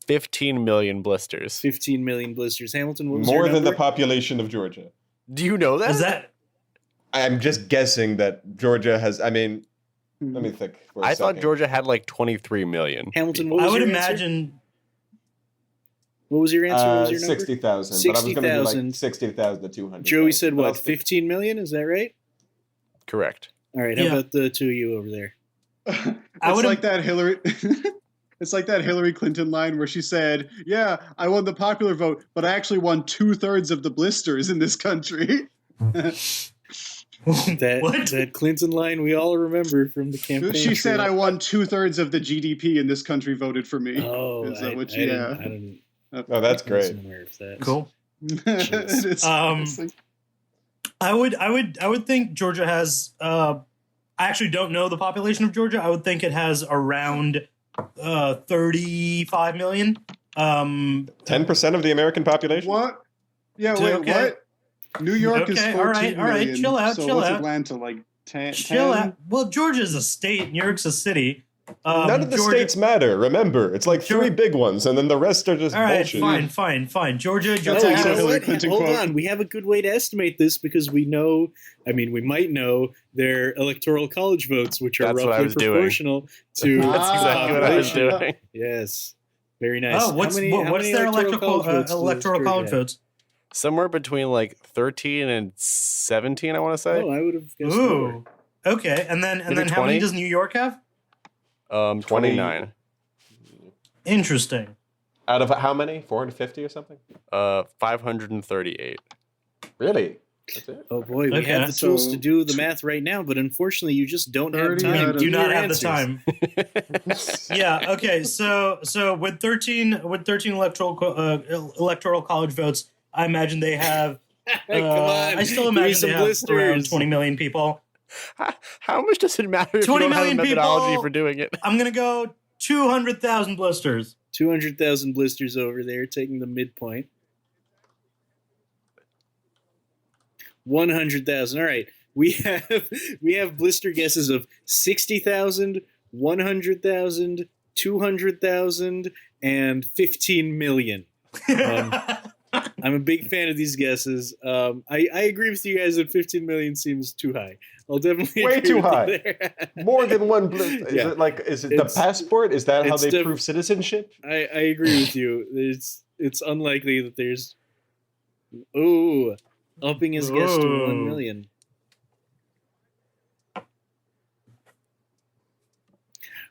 15 million blisters. 15 million blisters. Hamilton, what was More your than number? the population of Georgia. Do you know that? is that I'm just guessing that Georgia has, let me think for a I second. thought Georgia had like 23 million. Hamilton, what was I would your answer? imagine. What was your answer? What was your number? 60,000. But I was going to do 60,000. like 60,000 to 200. Joey said what? 15 million? Is that right? Correct. All right. How about the two of you over there? It's like that Hillary. It's like that Hillary Clinton line where she said, "Yeah, I won the popular vote, but I actually won 2/3 of the blisters in this country." That Clinton line we all remember from the campaign. She said, "I won 2/3 of the GDP in this country voted for me." Oh, Is that what I yeah. didn't. Oh, that's I great. wasn't aware of that. Cool. It's- I would think Georgia has. I actually don't know the population of Georgia. I would think it has around 35 million. 10% of the American population? What? Yeah, wait, Okay. what? New York is Okay, 14 all right, million, chill out, so chill what's out. Atlanta, like 10? Chill out. Well, Georgia's a state. New York's a city. None of the Georgia- states matter. Remember, it's like three big ones, and then the rest are just All right, bullshit. fine. Georgia That's Oh, like you the know Hillary what? Clinton Hold quote. on. We have a good way to estimate this because we know, we might know their electoral college votes, which are That's what I roughly was doing. proportional to That's exactly what I was population. doing. Yes. Very nice. Oh, what's How many their electoral electoral college votes? Somewhere between like 13 and 17, I want to say. Oh, I would have guessed lower. Ooh. Okay, and then Maybe how many 20? does New York have? 29. Interesting. Out of how many? 450 or something? 538. Really? That's it? Oh boy, we Okay, have the tools so- to do the math right now, but unfortunately, you just don't have 30 time. out We of- do not your have answers. the time. Yeah. Okay. So with 13 electoral college votes, I imagine they have. Come on, I still give me imagine some they have blisters. around 20 million people. How much does it matter if you 20 don't have a million methodology people. for doing it? I'm gonna go 200,000 blisters. 200,000 blisters over there, taking the midpoint. 100,000. All right, we have blister guesses of 60,000, 100,000, 200,000, and 15 million. I'm a big fan of these guesses. I agree with you guys that 15 million seems too high. I'll definitely Way agree too with you high. there. More than one blister. Yeah. Is it the It's- passport? Is that how it's they def- prove citizenship? I agree with you. It's unlikely that there's. Ooh, upping his guess to 1 million.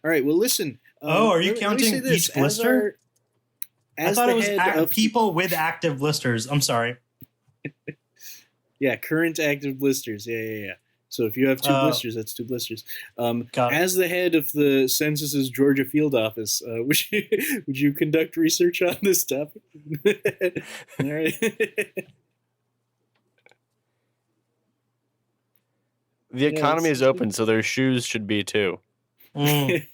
All right. Well, listen. Are you let me counting say this, each blister? I thought the it was head of people with active blisters. I'm sorry. Yeah, current active blisters. Yeah. So if you have two blisters, that's two blisters. Got it. As the head of the Census's Georgia field office, would you conduct research on this topic? All right. The economy is open, so their shoes should be too. Mm.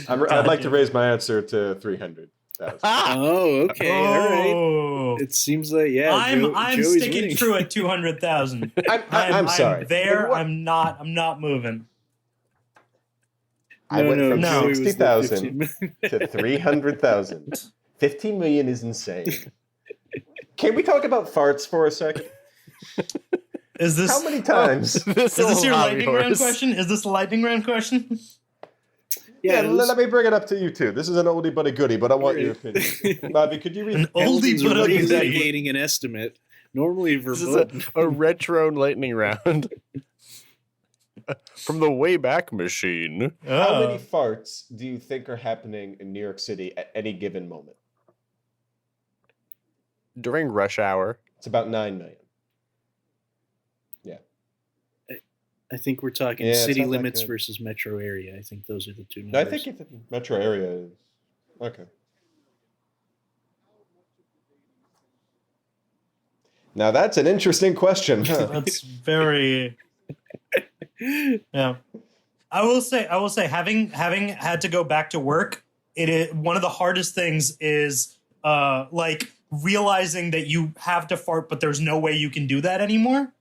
I'd like to raise my answer to 300,000. Oh, okay. All right. Oh. It seems like I'm Joey's sticking winning. true at 200,000. I'm sorry. I'm there. What- I'm not moving. I went from no. Joey was the 60,000 15 to 300,000. 15 million is insane. Can we talk about farts for a second? Is this How many times? is this your Hobby lightning round horse. question? Is this a lightning round question? Yeah, it was- let me bring it up to you too. This is an oldie but a goodie, but I want your opinion. Bobby, could you read? An oldie Hamilton's but a really goodie. indicating an estimate. Normally This is verboten. a retro lightning round from the Wayback Machine. How many farts do you think are happening in New York City at any given moment? During rush hour. It's about 9 million. I think we're talking Yeah, it's city not that limits good. versus metro area. I think those are the two I numbers. think the metro area is okay. Now that's an interesting question. Huh? That's very yeah. I will say having had to go back to work, it is one of the hardest things is like realizing that you have to fart but there's no way you can do that anymore.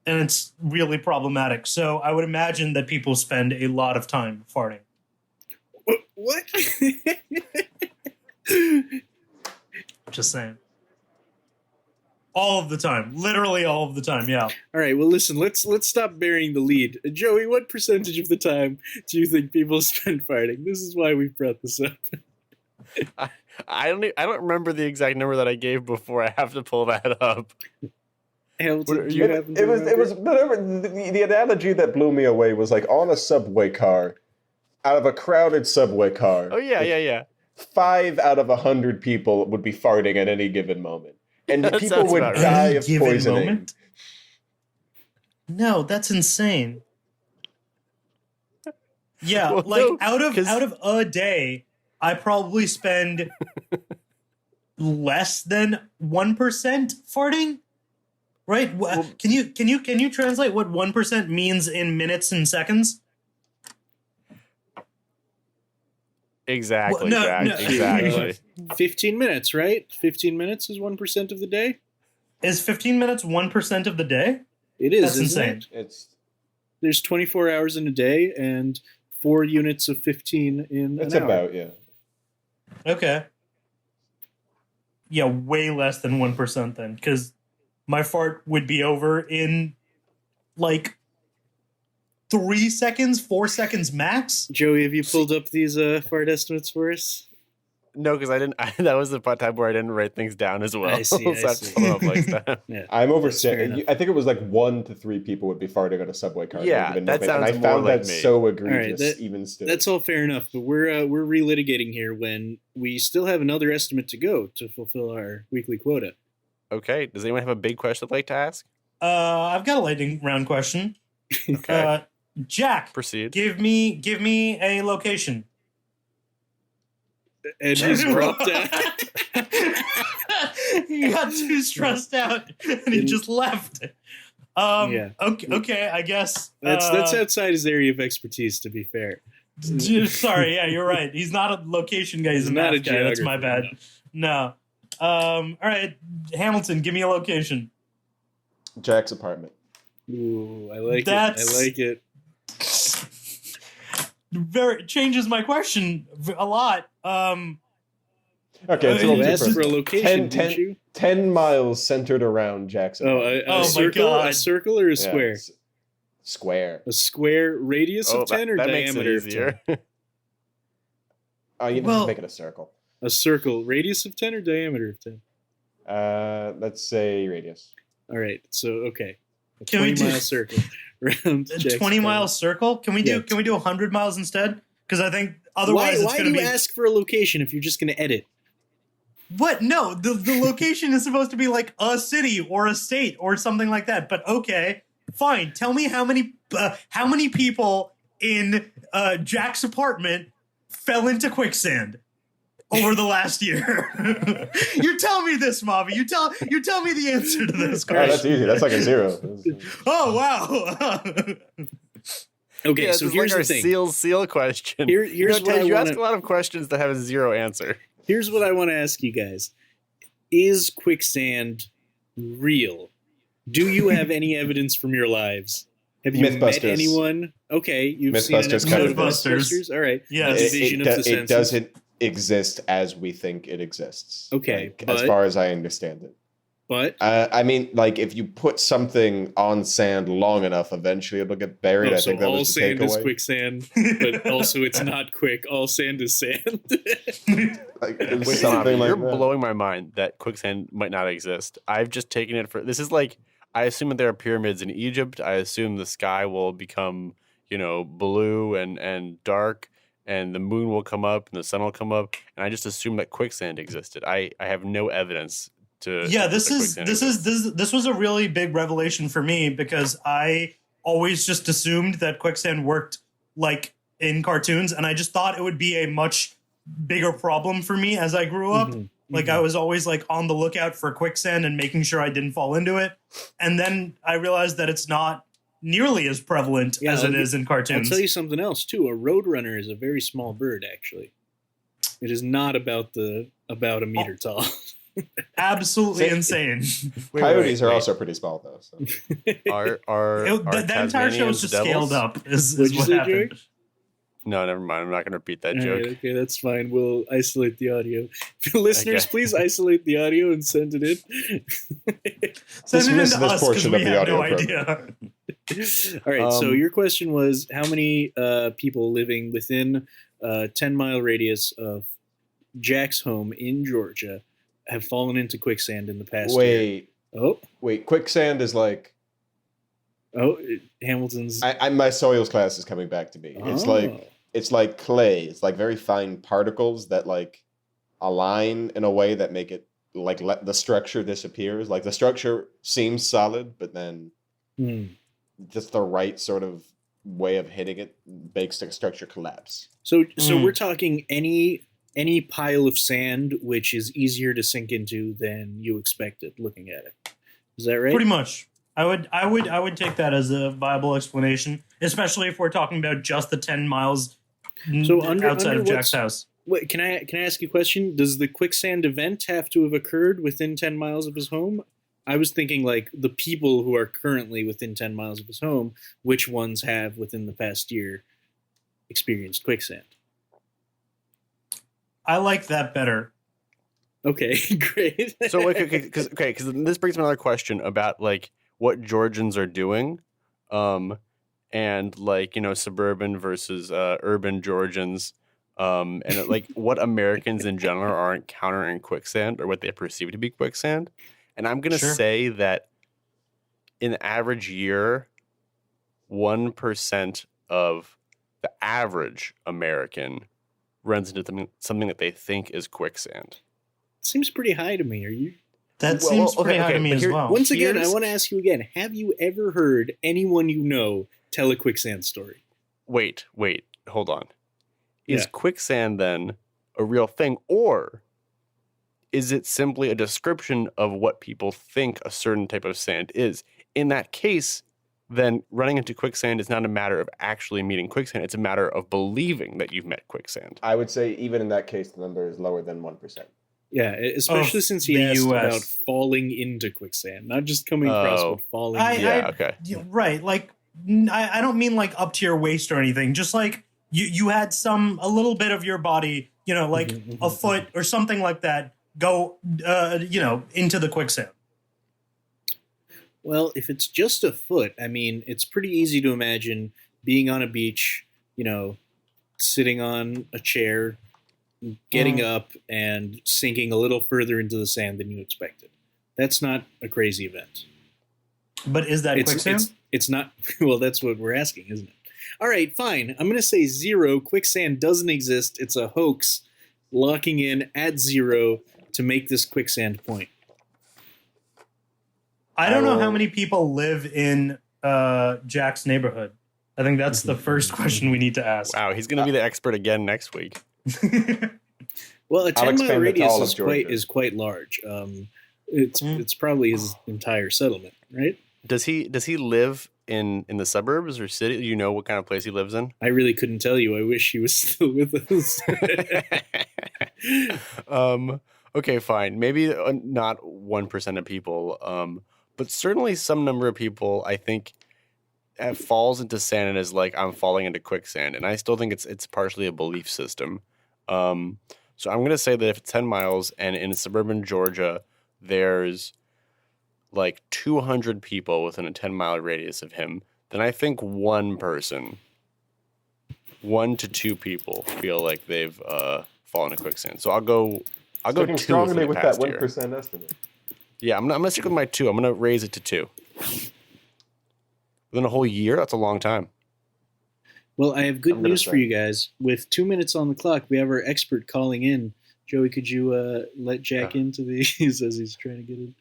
And it's really problematic. So I would imagine that people spend a lot of time farting. What? Just saying. All of the time. Literally all of the time, yeah. All right. Well, listen. Let's stop burying the lead. Joey, what percentage of the time do you think people spend farting? This is why we brought this up. I don't remember the exact number that I gave before. I have to pull that up. Hamilton, What are do you- you happen to It was remember? whatever. The analogy that blew me away was like on a subway car, out of a crowded subway car. Oh yeah. 5 out of 100 people would be farting at any given moment, and That people sounds would about right. die Any of given poisoning. moment? No, that's insane. Yeah, Well, like no, out 'cause- of a day, I probably spend less than 1% farting. Right? Can you translate what 1% means in minutes and seconds? Exactly, Well, no, Jack. no. Exactly. 15 minutes, right? 15 minutes is 1% of the day. Is 15 minutes 1% of the day? It is. That's isn't insane. it? It's There's 24 hours in a day and 4 units of 15 in it's an hour. about yeah. Okay. Yeah, way less than 1% then, because my fart would be over in like 3 seconds, 4 seconds max. Joey, have you pulled up these fart estimates for us? No, because I didn't. That was the time where I didn't write things down as well. I see, So I I have to see. follow up next time. Yeah. I'm fair overstating. enough. I think it was like 1 to 3 people would be farting on a subway car. Yeah, even that know it. And I sounds more found like that me. so All right, egregious, even still. That's all fair enough, but we're relitigating here when we still have another estimate to go to fulfill our weekly quota. Okay. Does anyone have a big question they'd like to ask? I've got a lightning round question. Okay. Jack, Proceed. give me a location. And he's dropped out. He got too stressed out and he just left. Yeah. Okay, I guess That's outside his area of expertise, to be fair. sorry, yeah, you're right. He's not a location guy, he's a not math a guy. That's my bad. geographer, No. All right, Hamilton, give me a location. Jack's apartment. Ooh, I like That's- it. I like it. Changes my question a lot. Okay, it's a You little asked too for a personal. location, didn't you? 10 miles centered around Jack's Oh, apartment. a Oh my circle? God. A circle or a Yeah, square? s- Square. A square radius of 10 or that makes it diameter of 10? easier. Oh, you Well- just make it a circle. A circle, radius of 10 or diameter of 10? Let's say radius. All right, so okay. A Can we 20-mile do- circle around A Jack's 20-mile apartment. circle? Can we Yeah. do 100 miles instead? Because I think Why, otherwise it's why going do to you be ask for a location if you're just going to edit? What? No, the location is supposed to be like a city or a state or something like that. But okay, fine. Tell me how many people in Jack's apartment fell into quicksand over the last year. You tell me this, Mavi. You tell me the answer to this Oh, that's question. easy. That's like a 0. Oh wow. Okay, Yeah, so this is here's like our the thing. seal question. Here's You know, what Tej, I you wanna- ask a lot of questions that have a 0 answer. Here's what I want to ask you guys. Is quicksand real? Do you have any evidence from your lives? Have you met Mythbusters. anyone? Okay, you've seen an Mythbusters episode kind of of Mythbusters. Mythbusters. All right. Yeah, A division of the it census. doesn't exist as we think it exists. Okay, like, as but- far as I understand it. But I mean, like, if you put something on sand long enough, eventually it'll get buried. I so think that all was the sand is takeaway. quicksand, but also it's not quick. All sand is sand. Like, it's Wait, something Mavi, like you're that. blowing my mind that quicksand might not exist. I've just taken it for this is like I assume that there are pyramids in Egypt. I assume the sky will become, blue and dark, and the moon will come up and the sun will come up, and I just assume that quicksand existed. I have no evidence to Yeah, that this quicksand exists. was a really big revelation for me because I always just assumed that quicksand worked like in cartoons, and I just thought it would be a much bigger problem for me as I grew up. Mhm, Like I was always like on the lookout for quicksand and making sure I didn't fall into it. And then I realized that it's not nearly as prevalent Yeah, as it is in I'll cartoons. tell you something else too. A roadrunner is a very small bird. Actually, it is not about a meter tall. Absolutely Say- insane. Wait, Coyotes are wait. also pretty small, though. So. Are That entire show was Tasmanians just devils? scaled up. Is What'd you what say, happened. George? No, never mind. I'm not going to repeat that All joke. right, okay, that's fine. We'll isolate the audio. Listeners, Okay. please isolate the audio and send it in. Send it Dismiss into this us because portion we of the have no audio idea. All right, so Um, your question was how many people living within a 10-mile radius of Jack's home in Georgia have fallen into quicksand in the past year? Wait, quicksand is like Hamilton's. my soils class is coming back to me. It's like clay. It's like very fine particles that like align in a way that make it like let the structure disappears. Like the structure seems solid, but then Hmm. just the right sort of way of hitting it makes the structure collapse. So Mm. we're talking any pile of sand which is easier to sink into than you expected looking at it. Is that right? Pretty much. I would take that as a viable explanation, especially if we're talking about just the 10 miles So outside of Jack's what's- house. Wait, can I ask you a question? Does the quicksand event have to have occurred within 10 miles of his home? I was thinking like the people who are currently within 10 miles of his home, which ones have within the past year experienced quicksand? I like that better. Okay, great. So because this brings me another question about like what Georgians are doing, and like suburban versus urban Georgians. and like what Americans in general are encountering quicksand or what they perceive to be quicksand. And I'm going to say that in the average year, 1% of the average American runs into something that they think is quicksand. Seems pretty high to me. Are you? That seems pretty high to me as well. Once again, I want to ask you again, have you ever heard anyone you know tell a quicksand story? Wait, hold on. Is quicksand then a real thing, or is it simply a description of what people think a certain type of sand is? In that case, then running into quicksand is not a matter of actually meeting quicksand. It's a matter of believing that you've met quicksand. I would say even in that case, the number is lower than 1%. Yeah, especially since he asked about falling into quicksand, not just coming across, but falling. Okay. Right, like I don't mean like up to your waist or anything. Just like you had a little bit of your body, like a foot or something like that, go, into the quicksand. Well, if it's just a foot, I mean, it's pretty easy to imagine being on a beach, sitting on a chair, getting up and sinking a little further into the sand than you expected. That's not a crazy event. But is that quicksand? It's not. Well, that's what we're asking, isn't it? All right, fine. I'm going to say 0. Quicksand doesn't exist. It's a hoax. Locking in at 0 to make this quicksand point. I don't know how many people live in Jack's neighborhood. I think that's the first question we need to ask. Wow, he's going to be the expert again next week. Well, a 10-mile radius is quite large. It's probably his entire settlement, right? Does he live in the suburbs or city? Do you know what kind of place he lives in? I really couldn't tell you. I wish he was still with us. Okay, fine. Maybe not 1% of people, but certainly some number of people, I think, falls into sand and is like, I'm falling into quicksand. And I still think it's partially a belief system. So I'm going to say that if it's 10 miles and in suburban Georgia, there's like 200 people within a 10-mile radius of him, then I think 1 person, 1 to 2 people feel like they've fallen into quicksand. So I'll go 2 strongly with that 1% estimate. Yeah, I'm gonna stick with my 2. I'm gonna raise it to 2. Within a whole year, that's a long time. Well, I have good news for you guys. With 2 minutes on the clock, we have our expert calling in. Joey, could you let Jack into these as he's trying to get in?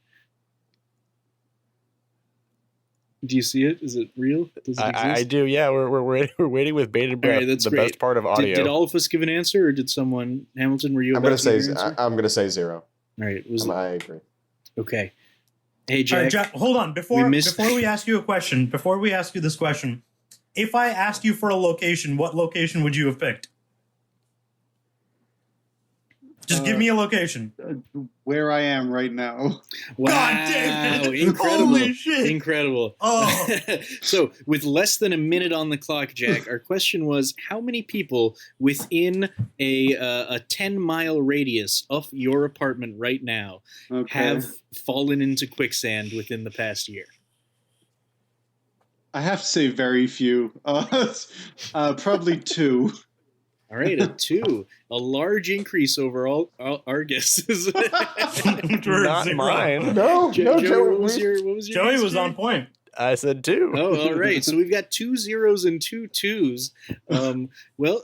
Do you see it? Is it real? Does it exist? I do. Yeah, we're waiting with bated breath. Right, that's the great. best part of audio. Did all of us give an answer, or did someone Hamilton? Were you? I'm going to say 0. All right. I agree. Okay. Hey, Jack. Right, Jack, hold on. Before we ask you a question, before we ask you this question, if I asked you for a location, what location would you have picked? Just give me a location. Where I am right now. Wow. God damn it. Incredible. Holy shit. Incredible. Oh. So, with less than a minute on the clock, Jack, our question was, how many people within a 10-mile radius of your apartment right now have fallen into quicksand within the past year? I have to say very few. Probably 2. All right, a 2. A large increase over all our guesses. Not mine. No, Joey, what was your Joey was on point. I said 2. Oh, all right. So we've got 2 0s and 2 2s. Well,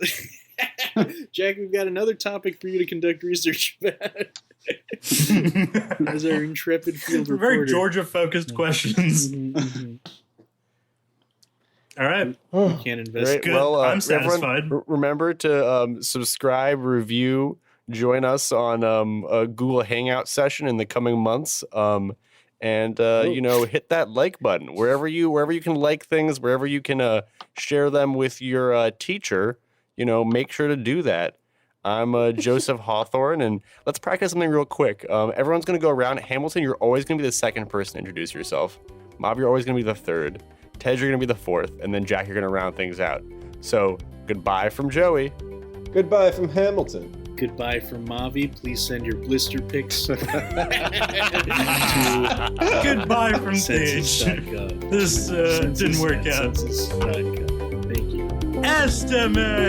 Jack, we've got another topic for you to conduct research about. As our intrepid field reporter. Very Georgia-focused questions. All right. Can't invest. Great. Well, I'm satisfied. Everyone, remember to subscribe, review, join us on a Google Hangout session in the coming months, and hit that like button wherever you can like things, wherever you can share them with your teacher. Make sure to do that. I'm Joseph Hawthorne, and let's practice something real quick. Everyone's going to go around. Hamilton, you're always going to be the second person to introduce yourself. Mavi, you're always going to be the third. Tej, you're going to be the fourth. And then Jack, you're going to round things out. So, goodbye from Joey. Goodbye from Hamilton. Goodbye from Mavi. Please send your blister pics to Goodbye from Tej. Census.gov. This didn't work out. Census.gov. Thank you. Estimates!